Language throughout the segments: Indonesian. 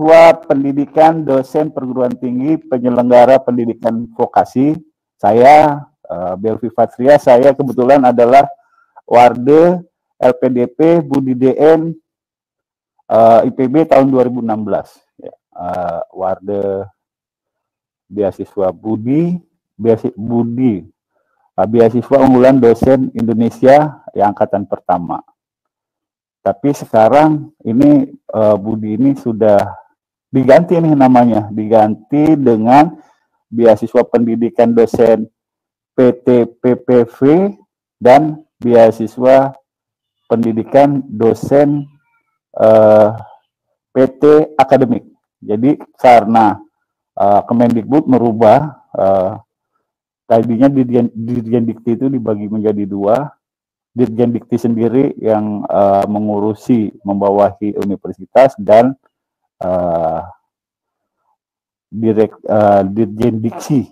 beasiswa pendidikan dosen perguruan tinggi penyelenggara pendidikan vokasi. Saya Belvi Fatria, saya kebetulan adalah Warde LPDP Budi DN IPB tahun 2016. Ya, Warde beasiswa Budi beasiswa unggulan dosen Indonesia yang angkatan pertama. Tapi sekarang ini Budi ini sudah diganti nih namanya, diganti dengan beasiswa pendidikan dosen PT PPV dan beasiswa pendidikan dosen PT akademik. Jadi karena Kemendikbud merubah tadinya Dirjen Dikti itu dibagi menjadi dua. Dirjen Dikti sendiri yang mengurusi membawahi universitas dan Dirjen Diksi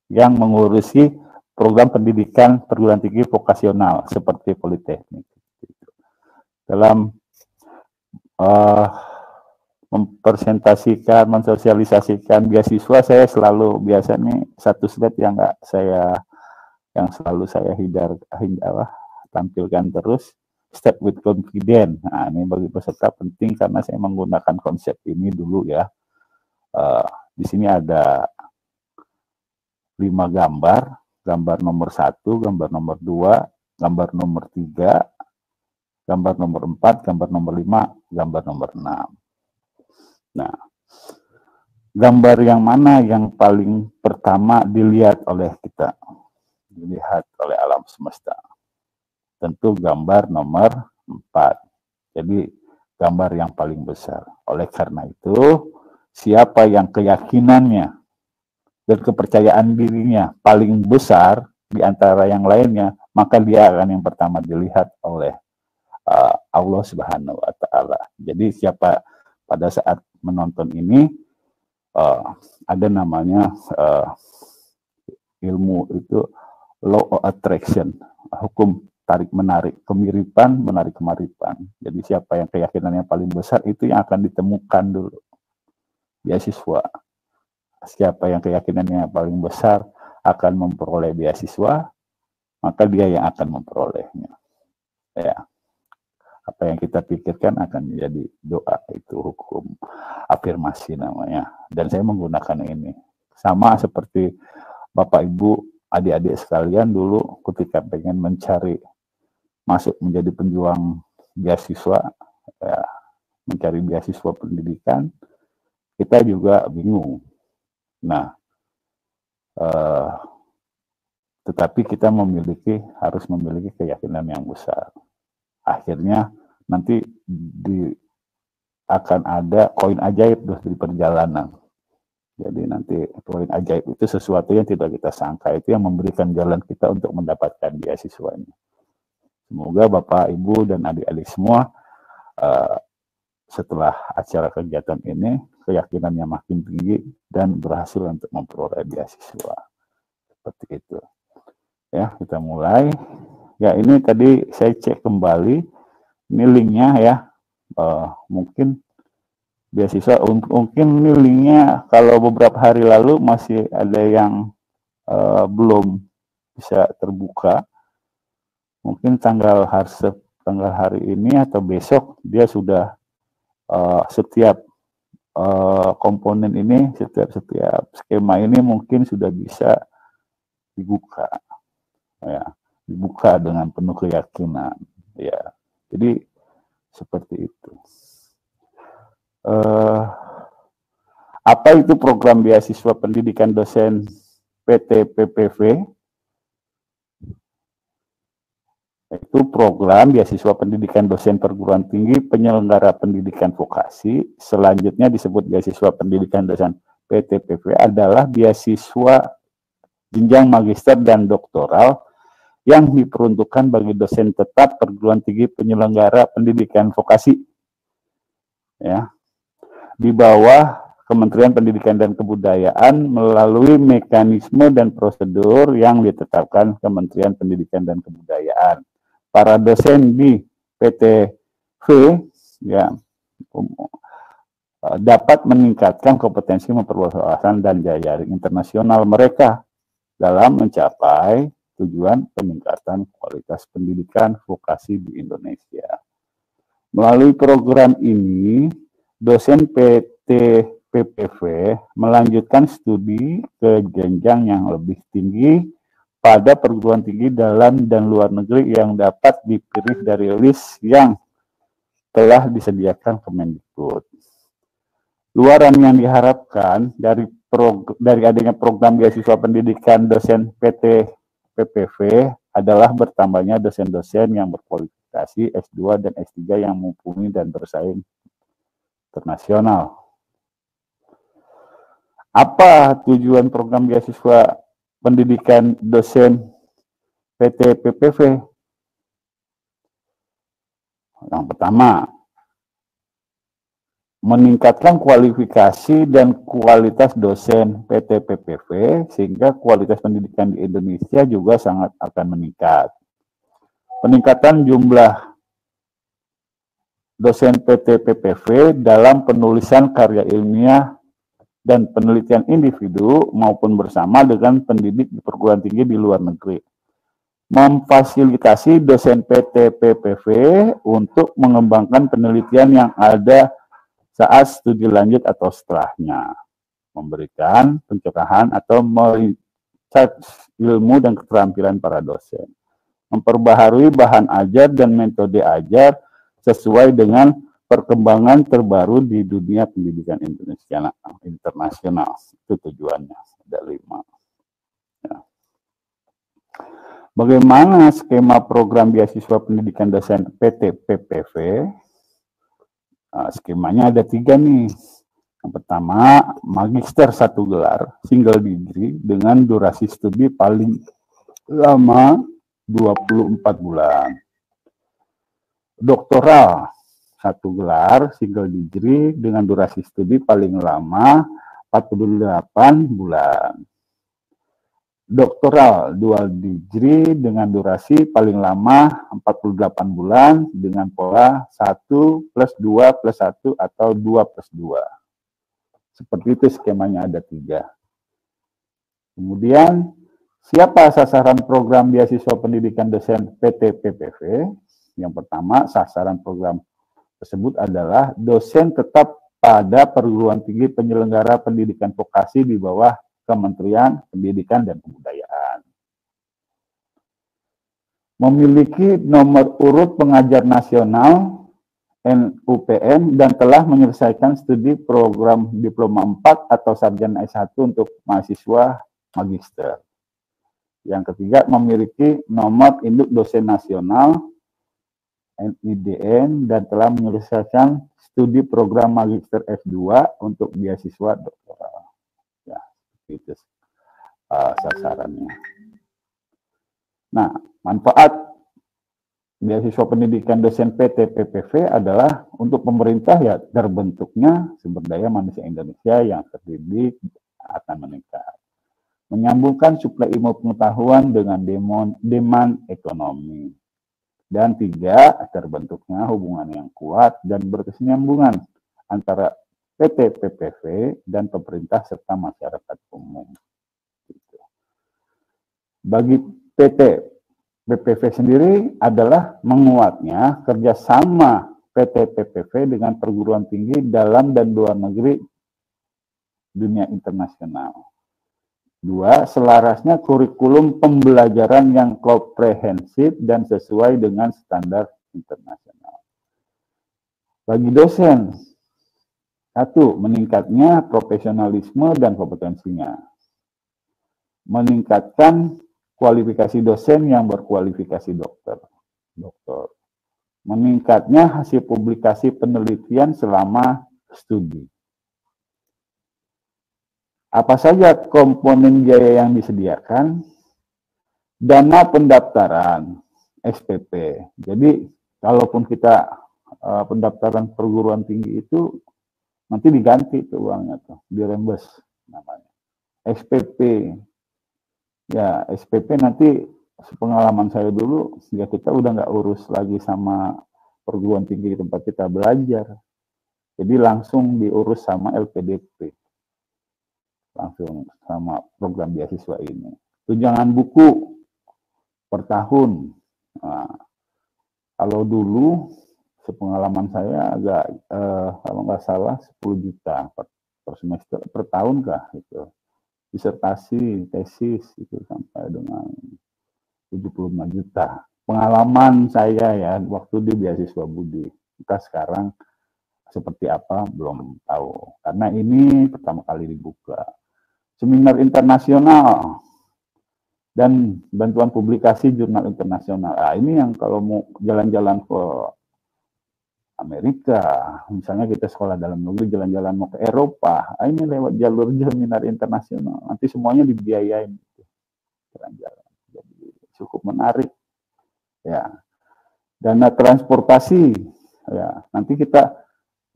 yang mengurusi program pendidikan perguruan tinggi vokasional seperti Politeknik. Dalam mempresentasikan, mensosialisasikan beasiswa, saya selalu biasanya satu slide yang selalu saya tampilkan terus, step with confidence. Nah, ini bagi peserta penting karena saya menggunakan konsep ini dulu ya. Di sini ada 5 gambar, gambar nomor 1, gambar nomor 2, gambar nomor 3, gambar nomor 4, gambar nomor 5, gambar nomor 6. Nah, gambar yang mana yang paling pertama dilihat oleh kita? Dilihat oleh alam semesta. Tentu gambar nomor 4. Jadi gambar yang paling besar. Oleh karena itu, siapa yang keyakinannya dan kepercayaan dirinya paling besar di antara yang lainnya, maka dia akan yang pertama dilihat oleh Allah Subhanahu wa Ta'ala. Jadi siapa pada saat menonton ini ada namanya ilmu itu law of attraction, hukum tarik menarik, kemiripan menarik kemiripan. Jadi siapa yang keyakinannya paling besar itu yang akan ditemukan dulu beasiswa. Siapa yang keyakinannya paling besar akan memperoleh beasiswa, maka dia yang akan memperolehnya. Ya. Apa yang kita pikirkan akan menjadi doa, itu hukum afirmasi namanya. Dan saya menggunakan ini. Sama seperti Bapak Ibu, adik-adik sekalian dulu ketika pengen mencari masuk menjadi penjuang beasiswa, ya, mencari beasiswa pendidikan, kita juga bingung. Nah, tetapi kita harus memiliki keyakinan yang besar. Akhirnya nanti akan ada koin ajaib di perjalanan. Jadi nanti koin ajaib itu sesuatu yang tidak kita sangka, itu yang memberikan jalan kita untuk mendapatkan beasiswanya. Semoga Bapak, Ibu, dan adik-adik semua setelah acara kegiatan ini keyakinannya makin tinggi dan berhasil untuk memperoleh beasiswa. Seperti itu. Ya, kita mulai. Ya, ini tadi saya cek kembali. Ini linknya ya. Mungkin beasiswa, mungkin ini linknya kalau beberapa hari lalu masih ada yang belum bisa terbuka. Mungkin tanggal hari ini atau besok dia sudah setiap komponen ini, setiap skema ini mungkin sudah bisa dibuka, ya, dibuka dengan penuh keyakinan, ya. Jadi seperti itu. Apa itu program beasiswa pendidikan dosen PT PPV? Itu program beasiswa pendidikan dosen perguruan tinggi penyelenggara pendidikan vokasi. Selanjutnya disebut beasiswa pendidikan dosen PT PPV adalah beasiswa jenjang magister dan doktoral yang diperuntukkan bagi dosen tetap perguruan tinggi penyelenggara pendidikan vokasi. Ya. Di bawah Kementerian Pendidikan dan Kebudayaan melalui mekanisme dan prosedur yang ditetapkan Kementerian Pendidikan dan Kebudayaan. Para dosen di PTV ya dapat meningkatkan kompetensi memperluas wawasan dan jaring internasional mereka dalam mencapai tujuan peningkatan kualitas pendidikan vokasi di Indonesia. Melalui program ini, dosen PT PPV melanjutkan studi ke jenjang yang lebih tinggi pada perguruan tinggi dalam dan luar negeri yang dapat dipilih dari list yang telah disediakan Kemendikbud. Luaran yang diharapkan dari adanya program beasiswa pendidikan dosen PT PPV adalah bertambahnya dosen-dosen yang berkualifikasi S2 dan S3 yang mumpuni dan bersaing internasional. Apa tujuan program beasiswa pendidikan dosen PT PPV? Yang pertama, meningkatkan kualifikasi dan kualitas dosen PT PPV sehingga kualitas pendidikan di Indonesia juga sangat akan meningkat. Peningkatan jumlah dosen PT PPV dalam penulisan karya ilmiah dan penelitian individu maupun bersama dengan pendidik di perguruan tinggi di luar negeri. Memfasilitasi dosen PT PPV untuk mengembangkan penelitian yang ada saat studi lanjut atau setelahnya, memberikan pencerahan atau meriset ilmu dan keterampilan para dosen, memperbaharui bahan ajar dan metode ajar sesuai dengan perkembangan terbaru di dunia pendidikan internasional. Itu tujuannya, ada 5. Ya. Bagaimana skema program beasiswa pendidikan dosen PT PPV? Nah, skemanya ada 3 nih. Yang pertama, magister 1 gelar, single degree dengan durasi studi paling lama 24 bulan. Doktoral 1 gelar, single degree dengan durasi studi paling lama 48 bulan. Doktoral dual degree dengan durasi paling lama 48 bulan dengan pola 1+2+1 atau 2+2. Seperti itu skemanya, ada 3. Kemudian, siapa sasaran program beasiswa pendidikan dosen PT PPV? Yang pertama, sasaran program tersebut adalah dosen tetap pada perguruan tinggi penyelenggara pendidikan vokasi di bawah Kementerian Pendidikan dan Kebudayaan. Memiliki nomor urut pengajar nasional NUPN dan telah menyelesaikan studi program diploma 4 atau sarjana S1 untuk mahasiswa magister. Yang ketiga, memiliki nomor induk dosen nasional NIDN dan telah menyelesaikan studi program magister S2 untuk beasiswa doktoral. Ya, itu sasarannya. Nah, manfaat beasiswa pendidikan dosen PT PPV adalah untuk pemerintah, ya terbentuknya sumber daya manusia Indonesia yang terdidik akan meningkat. Menyambungkan suplai ilmu pengetahuan dengan demand ekonomi. Dan 3, terbentuknya hubungan yang kuat dan berkesinambungan antara PT PPV dan pemerintah serta masyarakat umum. Bagi PT PPV sendiri adalah menguatnya kerjasama PT PPV dengan perguruan tinggi dalam dan luar negeri dunia internasional. 2, selarasnya kurikulum pembelajaran yang komprehensif dan sesuai dengan standar internasional. Bagi dosen, 1, meningkatnya profesionalisme dan kompetensinya. Meningkatkan kualifikasi dosen yang berkualifikasi dokter. Meningkatnya hasil publikasi penelitian selama studi. Apa saja komponen biaya yang disediakan? Dana pendaftaran SPP. Jadi, kalaupun kita pendaftaran perguruan tinggi itu nanti diganti tuh uangnya tuh, dirembes namanya. SPP. Ya, SPP nanti sepengalaman saya dulu, ya kita udah nggak urus lagi sama perguruan tinggi di tempat kita belajar. Jadi langsung diurus sama LPDP, langsung sama program beasiswa ini. Tunjangan buku per tahun. Nah, kalau dulu sepengalaman saya agak kalau nggak salah 10 juta per semester, per tahun kah itu. Disertasi, tesis itu sampai dengan 75 juta. Pengalaman saya ya waktu di beasiswa Budi. Kita sekarang seperti apa belum tahu. Karena ini pertama kali dibuka. Seminar internasional dan bantuan publikasi jurnal internasional. Nah, ini yang kalau mau jalan-jalan ke Amerika, misalnya kita sekolah dalam negeri, jalan-jalan mau ke Eropa, ini lewat jalur seminar internasional. Nanti semuanya dibiayain. Jalan-jalan. Jadi cukup menarik. Ya. Dana transportasi. Ya. Nanti kita,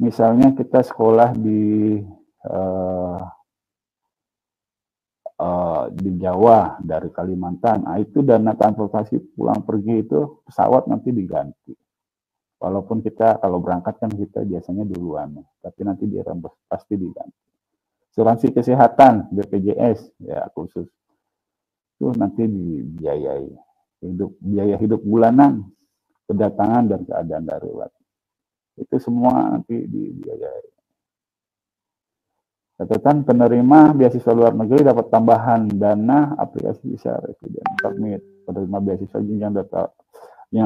misalnya kita sekolah di Jawa dari Kalimantan, nah itu dana transportasi pulang pergi itu pesawat nanti diganti. Walaupun kita kalau berangkat kan kita biasanya duluan, tapi nanti dirembes pasti diganti. Asuransi kesehatan BPJS ya khusus itu nanti dibiayai. Biaya hidup bulanan, kedatangan dan keadaan darurat. Itu semua nanti dibiayai. Catatan penerima beasiswa luar negeri dapat tambahan dana aplikasi visa resident permit. Penerima beasiswa jenjang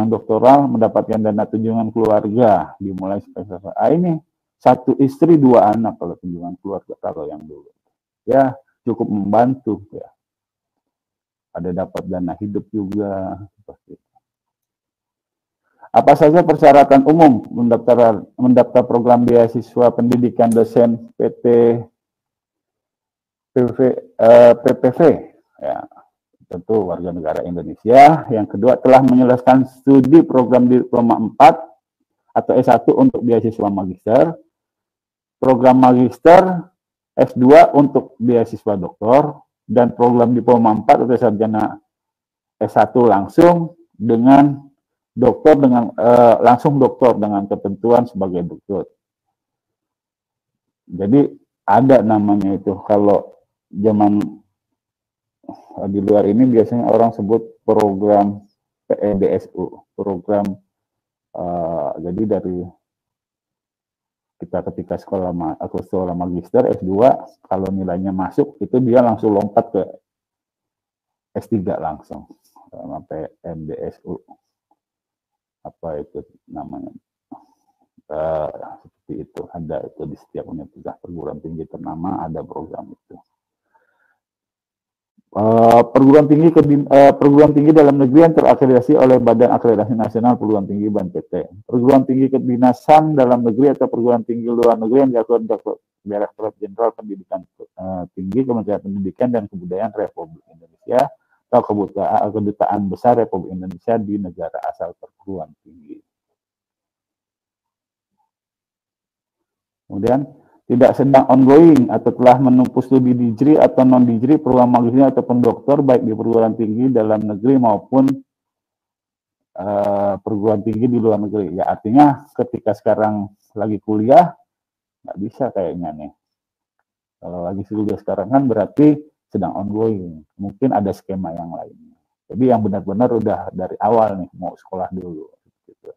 doktoral mendapatkan dana tunjangan keluarga dimulai semester. Ini 1 istri 2 anak kalau tunjangan keluarga kalau yang dulu. Ya cukup membantu ya. Ada dapat dana hidup juga seperti itu. Apa saja persyaratan umum mendaftar program beasiswa pendidikan dosen PPV ya, tentu warga negara Indonesia. Yang kedua, telah menyelesaikan studi program diploma 4 atau S1 untuk beasiswa magister, program magister S2 untuk beasiswa doktor, dan program diploma 4 atau sarjana S1 langsung dengan doktor langsung doktor dengan ketentuan sebagai doktor. Jadi ada namanya itu kalau zaman di luar ini biasanya orang sebut program PEDSU, program jadi dari kita ketika sekolah magister S2 kalau nilainya masuk itu dia langsung lompat ke S3 langsung sampai PEDSU apa itu namanya seperti itu ada itu di setiap universitas perguruan tinggi ternama ada program itu. Perguruan tinggi dalam negeri yang terakreditasi oleh Badan Akreditasi Nasional Perguruan Tinggi BANPT. Perguruan tinggi kedinasan dalam negeri atau perguruan tinggi luar negeri yang diatur Direktorat Jenderal Pendidikan Tinggi Kementerian Pendidikan dan Kebudayaan Republik Indonesia atau Kedutaan Besar Republik Indonesia di negara asal perguruan tinggi. Kemudian tidak sedang ongoing atau telah menempuh studi digri atau non-digri, program magister ataupun doktor baik di perguruan tinggi dalam negeri maupun perguruan tinggi di luar negeri. Ya artinya ketika sekarang lagi kuliah nggak bisa kayaknya nih. Kalau lagi kuliah sekarang kan berarti sedang ongoing. Mungkin ada skema yang lainnya. Jadi yang benar-benar udah dari awal nih mau sekolah dulu. Gitu.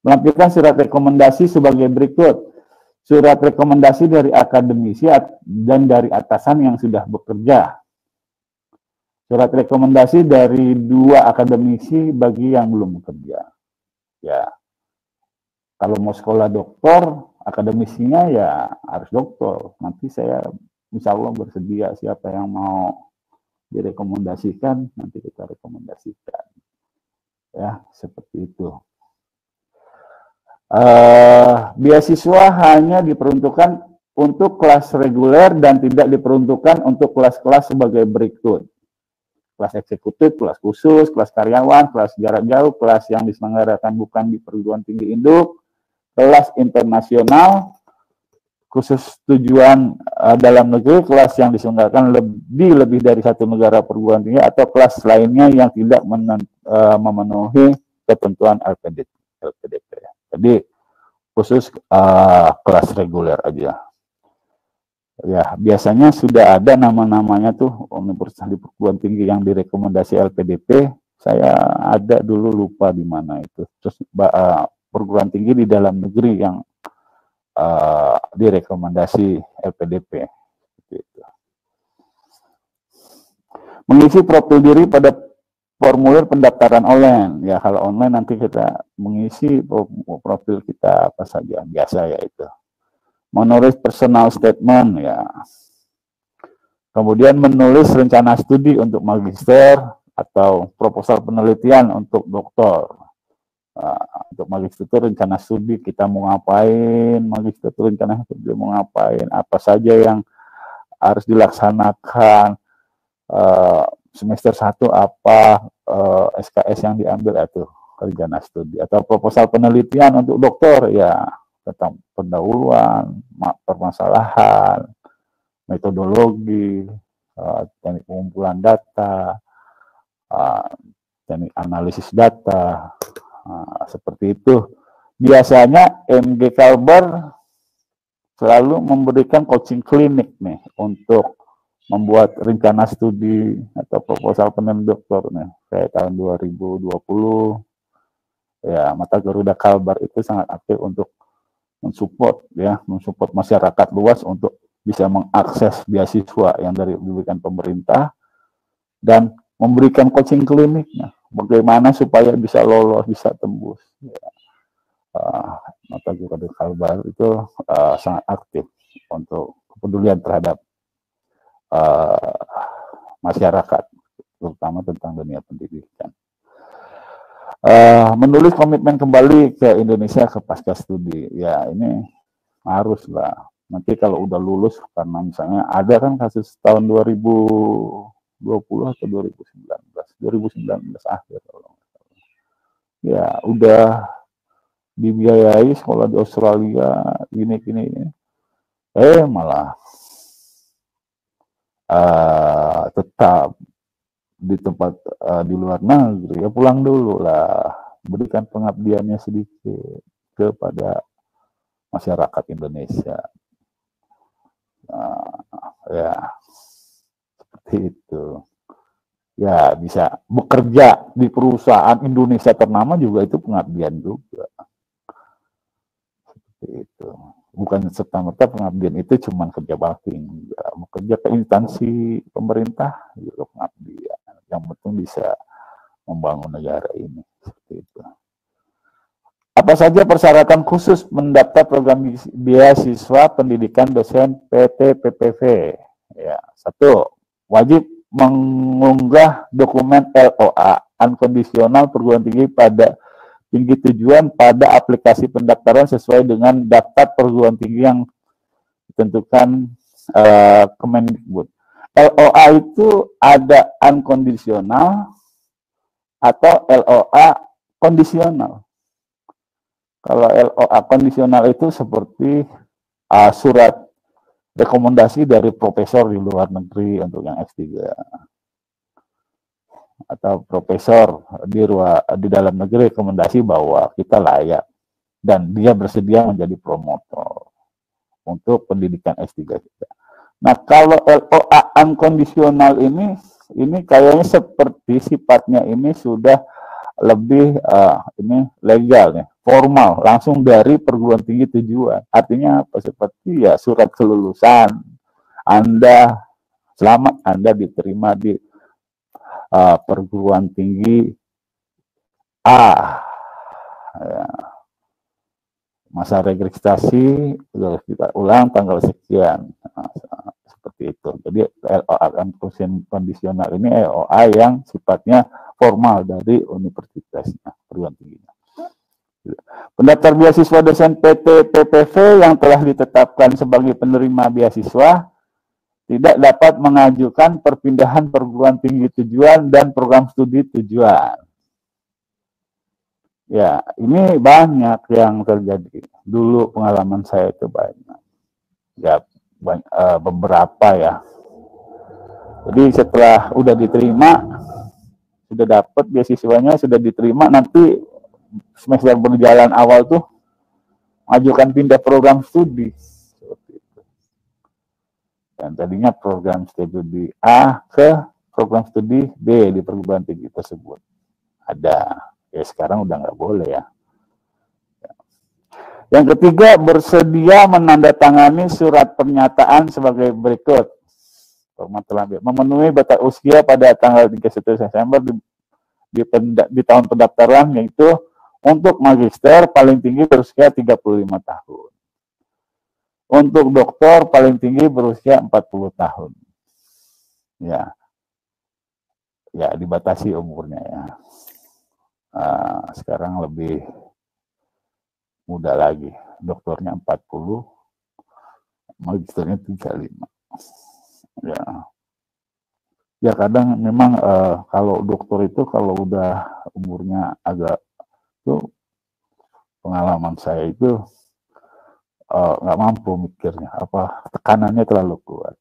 Melampirkan surat rekomendasi sebagai berikut. Surat rekomendasi dari akademisi dan dari atasan yang sudah bekerja. Surat rekomendasi dari 2 akademisi bagi yang belum bekerja. Ya, kalau mau sekolah doktor, akademisinya ya harus doktor. Nanti saya insya Allah bersedia siapa yang mau direkomendasikan, nanti kita rekomendasikan. Ya, seperti itu. Beasiswa hanya diperuntukkan untuk kelas reguler dan tidak diperuntukkan untuk kelas-kelas sebagai berikut. Kelas eksekutif, kelas khusus, kelas karyawan, kelas jarak jauh, kelas yang diselenggarakan bukan di perguruan tinggi induk, kelas internasional, khusus tujuan dalam negeri, kelas yang diselenggarakan lebih dari 1 negara perguruan tinggi, atau kelas lainnya yang tidak memenuhi ketentuan LPDP. Jadi khusus kelas reguler aja. Ya, biasanya sudah ada nama-namanya tuh universitas di perguruan tinggi yang direkomendasi LPDP. Saya ada dulu lupa di mana itu. Terus perguruan tinggi di dalam negeri yang direkomendasi LPDP. Gitu. Mengisi profil diri pada formulir pendaftaran online. Ya, kalau online nanti kita mengisi profil kita apa saja, biasa ya itu. Menulis personal statement ya. Kemudian menulis rencana studi untuk magister atau proposal penelitian untuk doktor. Untuk magister itu rencana studi kita mau ngapain, magister itu rencana studi mau ngapain, apa saja yang harus dilaksanakan, semester 1 apa, SKS yang diambil itu rencana studi, atau proposal penelitian untuk dokter ya, tentang pendahuluan, permasalahan, metodologi, teknik pengumpulan data, teknik analisis data, seperti itu. Biasanya MG Kalbar selalu memberikan coaching klinik nih untuk membuat rencana studi atau proposal penelitian dokter nih. Kayak tahun 2020 ya, Mata Garuda Kalbar itu sangat aktif untuk mensupport masyarakat luas untuk bisa mengakses beasiswa yang diberikan pemerintah dan memberikan coaching kliniknya. Bagaimana supaya bisa lolos, bisa tembus. Ya. Mata Garuda Kalbar itu sangat aktif untuk kepedulian terhadap masyarakat, terutama tentang dunia pendidikan. Menulis komitmen kembali ke Indonesia ke pasca studi. Ya, ini harus lah. Nanti kalau udah lulus, karena misalnya ada kan kasus tahun 2020 atau 2019 akhir. Ya, udah dibiayai sekolah di Australia, gini. Malah tetap di tempat di luar negeri, ya pulang dulu lah, berikan pengabdiannya sedikit kepada masyarakat Indonesia. Ya seperti itu. Ya bisa bekerja di perusahaan Indonesia ternama juga itu pengabdian juga. Seperti itu. Bukan serta-merta pengabdian itu cuma kerja bakti, bekerja ke instansi pemerintah juga pengabdian. Yang penting bisa membangun negara ini. Seperti itu. Apa saja persyaratan khusus mendaftar program beasiswa pendidikan dosen PT PPV? Ya, 1. Wajib mengunggah dokumen LOA unconditional perguruan tinggi pada tinggi tujuan pada aplikasi pendaftaran sesuai dengan daftar perguruan tinggi yang ditentukan Kemendikbud. LOA itu ada unconditional atau LOA kondisional. Kalau LOA kondisional itu seperti surat rekomendasi dari profesor di luar negeri untuk yang S3. Atau profesor di dalam negeri rekomendasi bahwa kita layak dan dia bersedia menjadi promotor untuk pendidikan S3 kita. Nah, kalau LOA unconditional ini kayaknya seperti sifatnya ini sudah lebih ini legal nih, formal, langsung dari perguruan tinggi tujuan. Artinya apa? Seperti ya surat kelulusan Anda, selamat Anda diterima di perguruan tinggi A. Ya. Masa registrasi kita ulang tanggal sekian. Seperti itu. Jadi LOA kondisional ini LOA yang sifatnya formal dari universitasnya, perguruan tingginya. Pendaftar beasiswa dosen PT PPV yang telah ditetapkan sebagai penerima beasiswa tidak dapat mengajukan perpindahan perguruan tinggi tujuan dan program studi tujuan. Ya, ini banyak yang terjadi. Dulu pengalaman saya itu banyak. Ya, beberapa ya. Jadi setelah udah diterima, sudah dapat beasiswanya, sudah diterima, nanti semester berjalan awal tuh mengajukan pindah program studi. Seperti itu. Dan tadinya program studi A ke program studi B di perguruan tinggi tersebut. Ada. Ya sekarang udah nggak boleh ya. Yang ketiga, bersedia menandatangani surat pernyataan sebagai berikut. Memenuhi batas usia pada tanggal 31 Desember di tahun pendaftaran, yaitu untuk magister paling tinggi berusia 35 tahun. Untuk doktor paling tinggi berusia 40 tahun. Ya. Ya, dibatasi umurnya ya. Sekarang lebih muda lagi. Doktornya 40, magisternya 35. Ya. Ya kadang memang kalau dokter itu kalau udah umurnya agak itu pengalaman saya itu nggak mampu mikirnya, tekanannya terlalu kuat.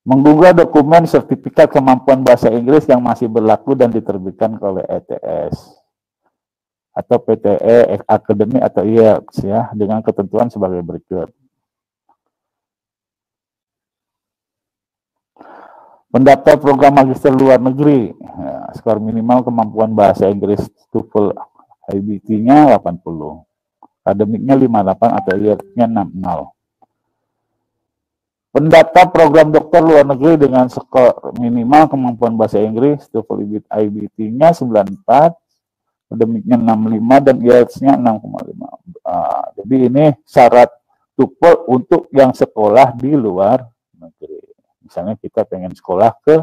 Menggugah dokumen sertifikat kemampuan bahasa Inggris yang masih berlaku dan diterbitkan oleh ETS atau PTE Akademi atau IELTS ya, dengan ketentuan sebagai berikut. Pendaftar program magister luar negeri, ya, skor minimal kemampuan bahasa Inggris TOEFL IBT-nya 80, akademiknya 58 atau IELTS-nya 60. Pendaftar program dokter luar negeri dengan skor minimal kemampuan bahasa Inggris TOEFL IBT-nya 94, akademiknya 65 dan IELTS-nya 6,5. Jadi ini syarat TOEFL untuk yang sekolah di luar negeri. Misalnya kita pengen sekolah ke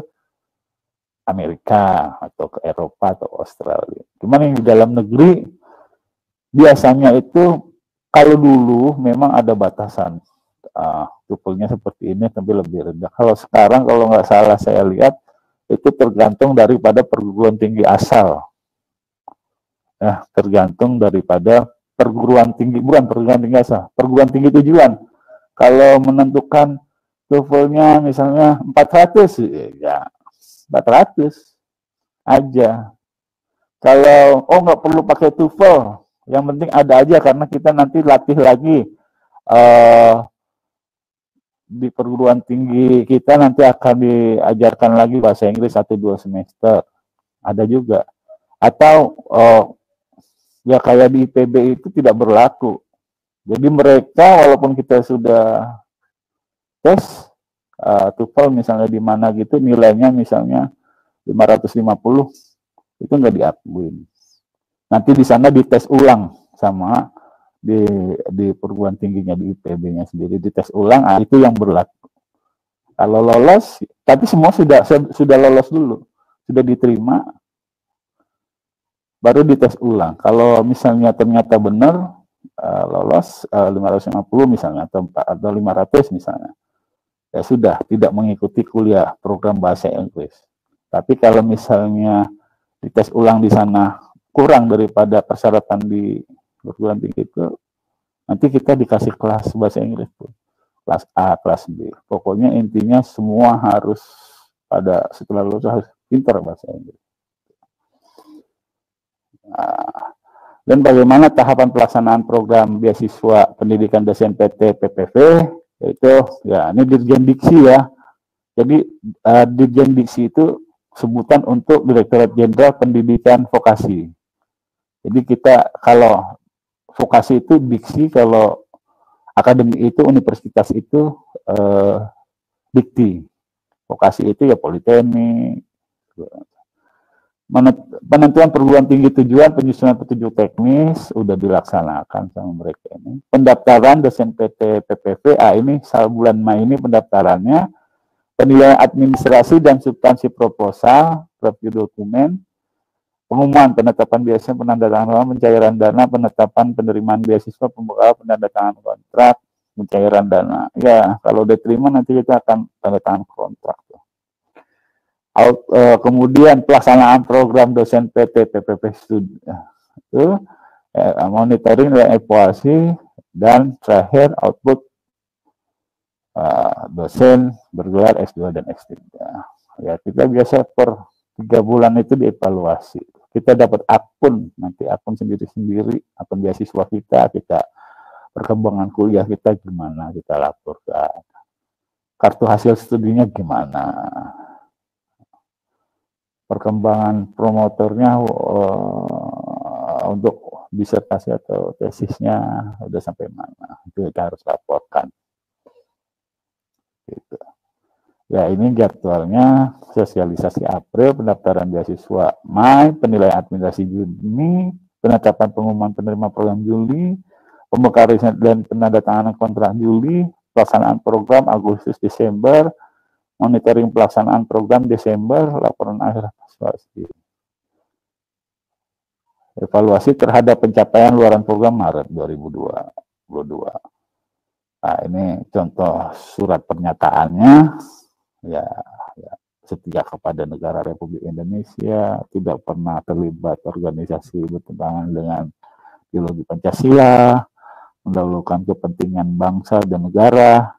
Amerika atau ke Eropa atau Australia. Cuman yang di dalam negeri biasanya itu kalau dulu memang ada batasan TOEFL-nya seperti ini tapi lebih rendah. Kalau sekarang kalau nggak salah saya lihat itu tergantung daripada perguruan tinggi asal. Ya, tergantung daripada perguruan tinggi, bukan perguruan tinggi asal, perguruan tinggi tujuan. Kalau menentukan TOEFL-nya misalnya 400, ya 400 aja. Kalau nggak perlu pakai TOEFL, yang penting ada aja karena kita nanti latih lagi di perguruan tinggi kita nanti akan diajarkan lagi bahasa Inggris 1-2 semester. Ada juga. Atau ya kayak di IPB itu tidak berlaku. Jadi mereka walaupun kita sudah tes TOEFL misalnya di mana gitu nilainya misalnya 550 itu nggak diakuin. Nanti di sana dites ulang sama di perguruan tingginya di IPB-nya sendiri dites ulang, itu yang berlaku. Kalau lolos, tapi semua sudah lolos dulu, sudah diterima, baru dites ulang. Kalau misalnya ternyata benar lolos 550 misalnya atau 500 misalnya, ya sudah tidak mengikuti kuliah program bahasa Inggris. Tapi kalau misalnya dites ulang di sana kurang daripada persyaratan di perguruan tinggi itu, nanti kita dikasih kelas bahasa Inggris tuh, kelas A, kelas B. Pokoknya intinya semua harus setelah lulus harus pintar bahasa Inggris. Dan bagaimana tahapan pelaksanaan program beasiswa pendidikan dosen PT PPV, yaitu ya ini Dirjen Diksi ya. Jadi Dirjen Diksi itu sebutan untuk Direktorat Jenderal Pendidikan Vokasi. Jadi kita kalau vokasi itu diksi, kalau akademik itu universitas itu dikti. Vokasi itu ya politeknik. Penentuan perguruan tinggi tujuan, penyusunan petunjuk teknis udah dilaksanakan sama mereka ini. Pendaftaran dosen PT PPV, ini bulan Mei ini pendaftarannya. Penilaian administrasi dan substansi proposal, review dokumen, pengumuman penetapan beasiswa, penandatanganan pencairan dana, penetapan penerimaan beasiswa, pembukaan penandatanganan kontrak, pencairan dana. Ya, kalau diterima nanti kita akan tanda tangan kontrak. Kemudian pelaksanaan program dosen PT PPP studi itu monitoring dan evaluasi, dan terakhir output dosen bergelar S2 dan S3. Ya, kita biasa per 3 bulan itu dievaluasi. kita dapat akun, nanti akun sendiri-sendiri, akun beasiswa kita perkembangan kuliah kita gimana, kita laporkan. Kartu hasil studinya gimana, perkembangan promotornya untuk disertasi atau tesisnya udah sampai mana, itu kita harus laporkan. Gitu. Ya, ini jadwalnya sosialisasi April, pendaftaran beasiswa Mei, penilaian administrasi Juni, penetapan pengumuman penerima program Juli, pembekalan dan penandatanganan kontrak Juli, pelaksanaan program Agustus Desember, monitoring pelaksanaan program Desember, laporan akhir evaluasi. Evaluasi terhadap pencapaian luaran program Maret 2022. Nah, ini contoh surat pernyataannya. Ya, setia kepada negara Republik Indonesia, tidak pernah terlibat organisasi bertentangan dengan ideologi Pancasila, mendahulukan kepentingan bangsa dan negara,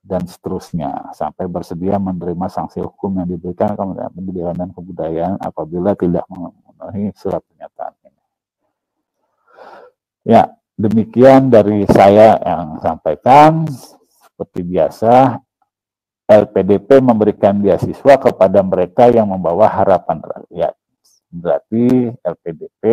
dan seterusnya, sampai bersedia menerima sanksi hukum yang diberikan Kementerian Pendidikan dan Kebudayaan apabila tidak memenuhi surat pernyataan ini. Ya, demikian dari saya yang sampaikan. Seperti biasa, LPDP memberikan beasiswa kepada mereka yang membawa harapan rakyat. Berarti LPDP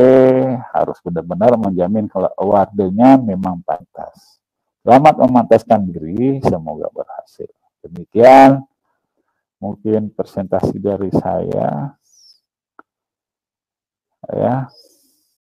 harus benar-benar menjamin kalau awardnya memang pantas. Selamat memantaskan diri, semoga berhasil. Demikian mungkin presentasi dari saya. Ya.